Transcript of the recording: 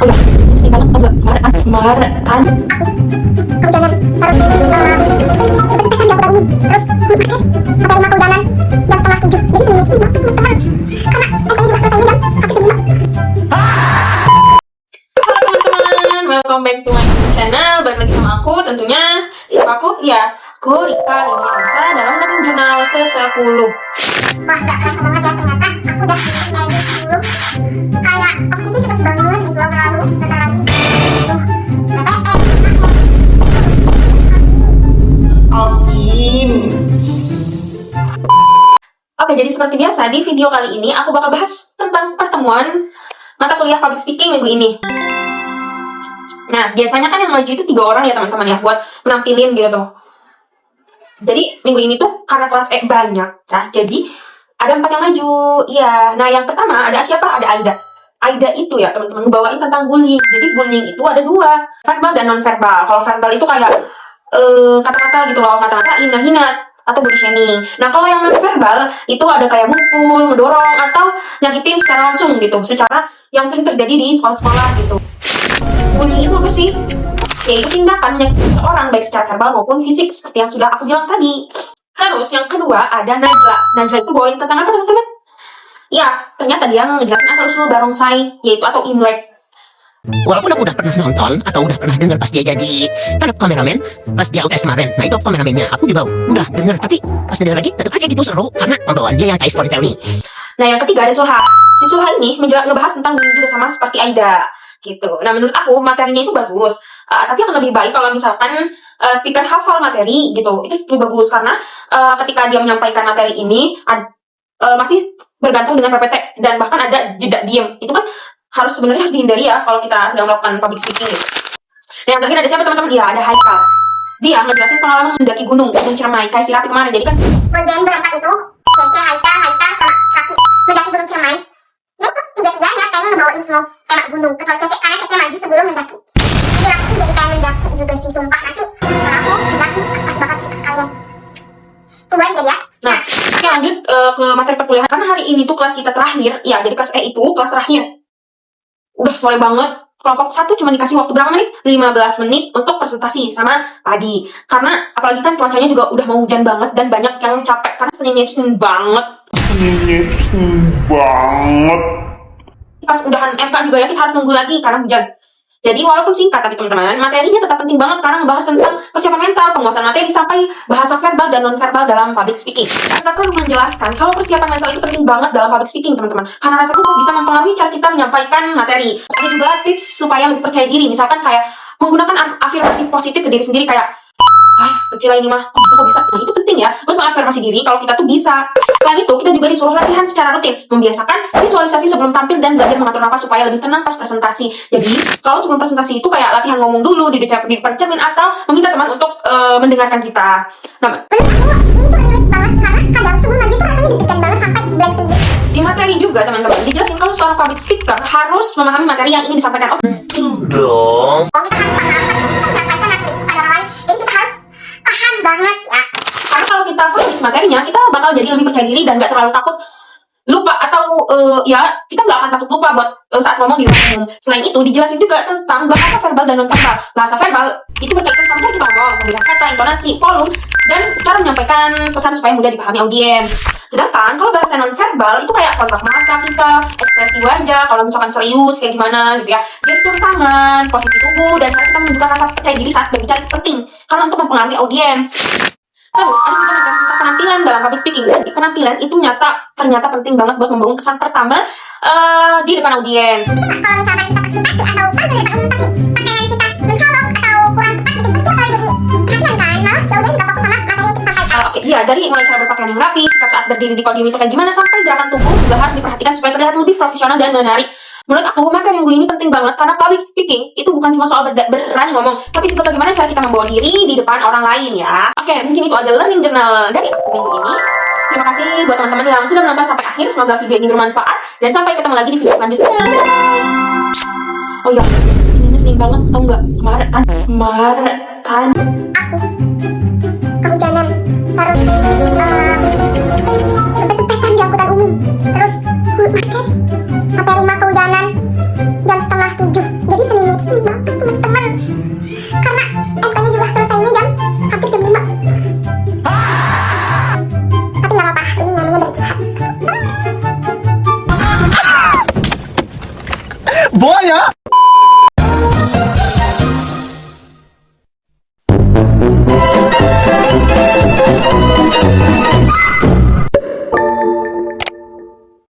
Oh ya, sering banget tau nggak kemarin kan kehujanan terus ketekan di angkutan umum terus macet sampai rumah kehujanan jam setengah 7. Jadi seminggu itu 5 teman karena MPnya juga selesainya jam hampir jam 5. Halo teman-teman, welcome back to my channel. Balik lagi sama aku, tentunya siapa aku? Ya, aku Rika Lini Ansa dalam Learning Journal ke-10. Wah, gak kerasa banget ya, ternyata aku udah LD 10. Kayak waktu itu cepet banget gitu loh berlalu. Bentar lagi Oke, jadi seperti biasa di video kali ini aku bakal bahas tentang pertemuan mata kuliah public speaking minggu ini. Nah, biasanya kan yang maju itu 3 orang ya teman-teman ya, buat menampilin gitu. Jadi minggu ini tuh karena kelas E banyak, nah jadi ada 4 yang maju. Iya, nah yang pertama ada siapa? Ada Aida. Aida itu ya teman-teman ngebawain tentang bullying. Jadi bullying itu ada 2, verbal dan non verbal. Kalau verbal itu kayak kata-kata gitu loh, kata-kata hina-hina atau body shaming. Nah kalau yang non verbal itu ada kayak mukul, ngedorong atau nyakitin secara langsung gitu, secara yang sering terjadi di sekolah-sekolah gitu. Bullying itu apa sih? Yaitu tindakan menyakiti seseorang baik secara verbal maupun fisik seperti yang sudah aku bilang tadi. Terus yang kedua ada Najla. Najla itu bawain tentang apa teman-teman? Ya, ternyata dia ngejelasin asal-usul barongsai, yaitu atau Imlek. Walaupun aku udah pernah nonton atau udah pernah dengar pas dia jadi stand-up kameramen pas dia UTS kemarin, nah itu kameramennya aku juga udah dengar, tapi pas dengar lagi tetap aja gitu seru karena pembawaan dia yang kayak storytelling. Nah yang ketiga ada Sulha. Si Sulha ini ngebahas tentang bullying juga sama seperti Aida gitu. Nah menurut aku materinya itu bagus, tapi akan lebih baik kalau misalkan speaker hafal materi gitu, itu lebih bagus karena ketika dia menyampaikan materi ini masih bergantung dengan PPT dan bahkan ada jeda diem. Itu kan sebenarnya harus dihindari ya kalau kita sedang melakukan public speaking gitu. Nah yang terakhir ada siapa teman-teman? Iya, ada Haikal. Dia ngejelasin pengalaman mendaki gunung Ciremai kayak si Rapi kemarin. Jadi kan bagian berempat itu Cece, Haika, sama Raffi mendaki gunung Ciremai. Nah itu tiga-tiganya kayaknya ngebawain semua tema gunung kecuali Cece karena Cece maju sebelum mendaki. Jadi Raffi tuh jadi kayak mendaki juga sih, sumpah. Nanti kalau aku mendaki pasti bakal cerita sekalian. Tunggu aja jadi ya. nah, oke lanjut ke materi perkuliahan. Karena hari ini tuh kelas kita terakhir, ya jadi kelas E itu kelas terakhir. Udah sore banget, kelompok 1 cuma dikasih waktu berapa menit? 15 menit untuk presentasi sama Adi. Karena apalagi kan cuacanya juga udah mau hujan banget dan banyak yang capek karena Seninnya itu Senin banget. Pas udahan MK juga ya kita harus nunggu lagi karena hujan. Jadi walaupun singkat tapi teman-teman, materinya tetap penting banget karena ngebahas tentang persiapan mental, penguasaan materi, sampai bahasa verbal dan non-verbal dalam public speaking. Kita tuh menjelaskan kalau persiapan mental itu penting banget dalam public speaking teman-teman, karena rasa gugup bisa mempengaruhi cara kita menyampaikan materi. Ada juga tips supaya lebih percaya diri, misalkan kayak menggunakan afirmasi positif ke diri sendiri kayak kecil ini mah, kok bisa. Nah itu penting ya buat mengafirmasi diri kalau kita tuh bisa. Selain itu kita juga disuruh latihan secara rutin, membiasakan visualisasi sebelum tampil dan belajar mengatur napas supaya lebih tenang pas presentasi. Jadi kalau sebelum presentasi itu kayak latihan ngomong dulu di depan cermin atau meminta teman untuk mendengarkan kita. Nah, menurut aku ini tuh relate banget karena kadang sebelum maju tuh rasanya deg-degan banget sampai blank sendiri. di materi juga teman-teman dijelasin kalau seorang public speaker harus memahami materi yang ingin disampaikan. Dong. Oh, kita harus paham kita menyampaikan materi itu pada orang lain. Jadi kita harus paham banget ya. Karena kalau kita fokus materinya, kita bakal jadi lebih percaya diri dan gak terlalu takut lupa atau ya kita nggak akan takut lupa buat saat ngomong di depan umum. Selain itu dijelasin juga tentang bahasa verbal dan non verbal. Bahasa verbal itu berkaitan sama cara kita ngomong, pemilihan kata, intonasi, volume, dan cara menyampaikan pesan supaya mudah dipahami audiens. Sedangkan kalau bahasa non verbal itu kayak kontak mata kita, ekspresi wajah, kalau misalkan serius kayak gimana gitu ya, gestur tangan, posisi tubuh, dan cara kita menunjukkan rasa percaya diri saat berbicara itu penting karena untuk mempengaruhi audiens. Terus ada juga tentang penampilan dalam public speaking. Jadi penampilan itu ternyata penting banget buat membangun kesan pertama di depan audiens. Kalau misalkan kita presentasi atau tampil di depan umum tapi pakaian kita mencolok atau kurang tepat gitu pasti akan jadi perhatian kan. Malah si audiens gak fokus sama materi yang kita sampaikan. Oke, iya, dari mulai cara berpakaian yang rapi, sikap saat berdiri di podium itu kayak gimana, sampai gerakan tubuh juga harus diperhatikan supaya terlihat lebih profesional dan menarik. Menurut aku, materi minggu ini penting banget karena public speaking itu bukan cuma soal berani ngomong, tapi juga bagaimana cara kita membawa diri di depan orang lain ya. Oke, mungkin itu aja learning journal dari aku minggu ini. Terima kasih buat teman-teman yang sudah menonton sampai akhir. Semoga video ini bermanfaat dan sampai ketemu lagi di video selanjutnya. Oh iya, sininya sering banget, tau nggak? Kemarin Aku kehujanan terus ketekan di angkutan umum terus macet sampai rumah kehujanan jam setengah 7. Jadi MK-nya juga selesainya jam hampir jam 5. Tapi nggak apa-apa, ini namanya berjihad. Buaya!